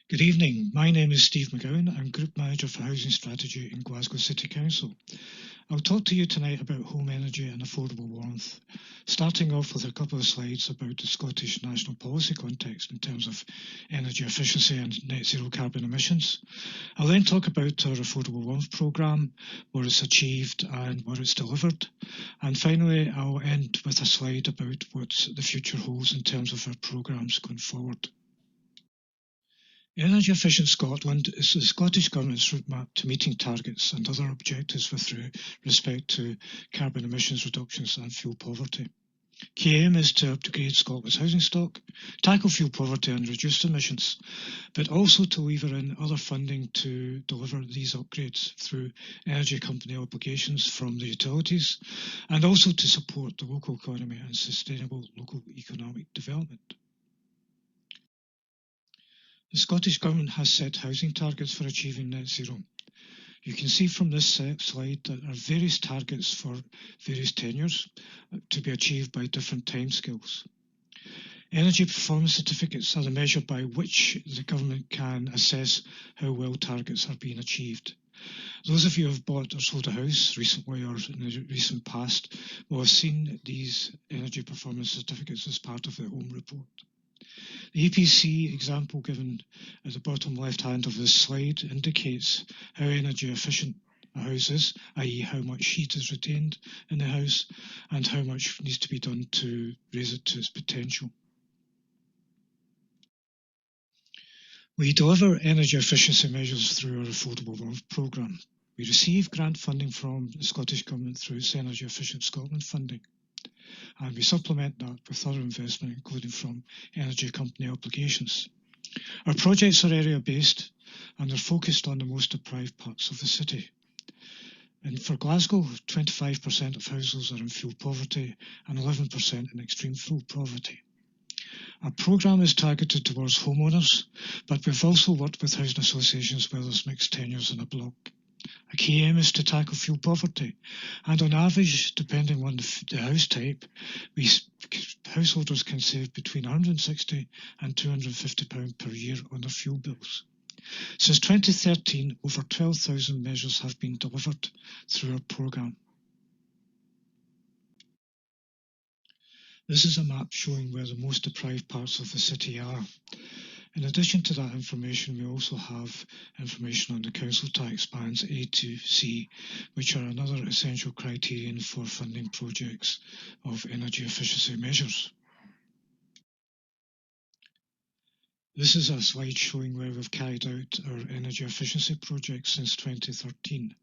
Good evening. My name is Steve McGowan. I'm Group Manager for Housing Strategy in Glasgow City Council. I'll talk to you tonight about home energy and affordable warmth, starting off with a couple of slides about the Scottish national policy context in terms of energy efficiency and net zero carbon emissions. I'll then talk about our affordable warmth programme, where it's achieved and where it's delivered. And finally, I'll end with a slide about what the future holds in terms of our programmes going forward. Energy Efficient Scotland is the Scottish Government's roadmap to meeting targets and other objectives with respect to carbon emissions reductions and fuel poverty. Key aim is to upgrade Scotland's housing stock, tackle fuel poverty and reduce emissions, but also to lever in other funding to deliver these upgrades through energy company obligations from the utilities, and also to support the local economy and sustainable local economic development. The Scottish Government has set housing targets for achieving net zero. You can see from this slide that there are various targets for various tenures to be achieved by different timescales. Energy performance certificates are the measure by which the government can assess how well targets are being achieved. Those of you who have bought or sold a house recently or in the recent past will have seen these energy performance certificates as part of the home report. The EPC example given at the bottom left hand of this slide indicates how energy efficient a house is, i.e. how much heat is retained in the house and how much needs to be done to raise it to its potential. We deliver energy efficiency measures through our Affordable Warmth programme. We receive grant funding from the Scottish Government through its Energy Efficient Scotland funding. And we supplement that with other investment, including from energy company obligations. Our projects are area-based and are focused on the most deprived parts of the city. And for Glasgow, 25% of households are in fuel poverty and 11% in extreme fuel poverty. Our programme is targeted towards homeowners, but we've also worked with housing associations where there's mixed tenures in a block. A key aim is to tackle fuel poverty, and on average, depending on the house type, householders can save between £160 and £250 per year on their fuel bills. Since 2013, over 12,000 measures have been delivered through our programme. This is a map showing where the most deprived parts of the city are. In addition to that information, we also have information on the council tax bands A to C, which are another essential criterion for funding projects of energy efficiency measures. This is a slide showing where we've carried out our energy efficiency projects since 2013.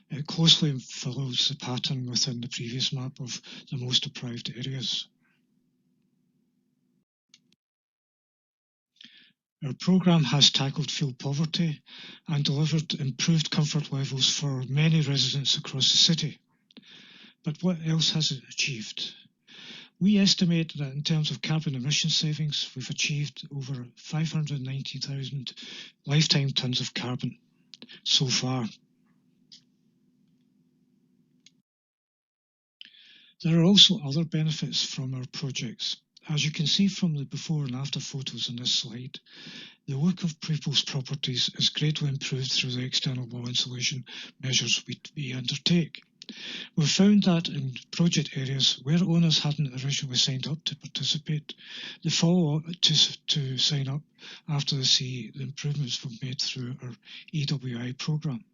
It closely follows the pattern within the previous map of the most deprived areas. Our programme has tackled fuel poverty and delivered improved comfort levels for many residents across the city. But what else has it achieved? We estimate that in terms of carbon emission savings, we've achieved over 590,000 lifetime tonnes of carbon so far. There are also other benefits from our projects. As you can see from the before and after photos on this slide, the look of people's properties is greatly improved through the external wall insulation measures we undertake. We've found that in project areas where owners hadn't originally signed up to participate, they follow to sign up after they see the improvements we've made through our EWI programme.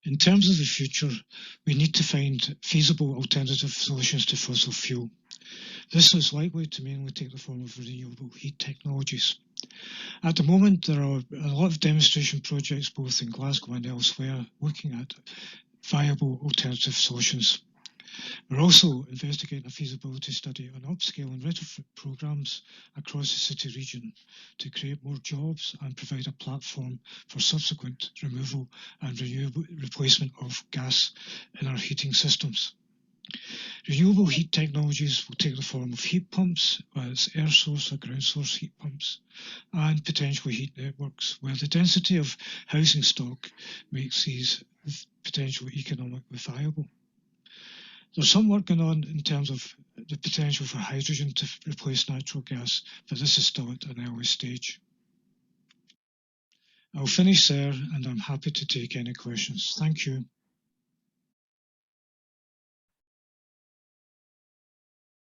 In terms of the future, we need to find feasible alternative solutions to fossil fuel. This is likely to mainly take the form of renewable heat technologies. At the moment, there are a lot of demonstration projects both in Glasgow and elsewhere looking at viable alternative solutions. We're also investigating a feasibility study on upscale and retrofit programmes across the city region to create more jobs and provide a platform for subsequent removal and replacement of gas in our heating systems. Renewable heat technologies will take the form of heat pumps, whether it's air source or ground source heat pumps, and potentially heat networks, where the density of housing stock makes these potentially economically viable. There's some work going on in terms of the potential for hydrogen to replace natural gas, but this is still at an early stage. I'll finish there, and I'm happy to take any questions. Thank you.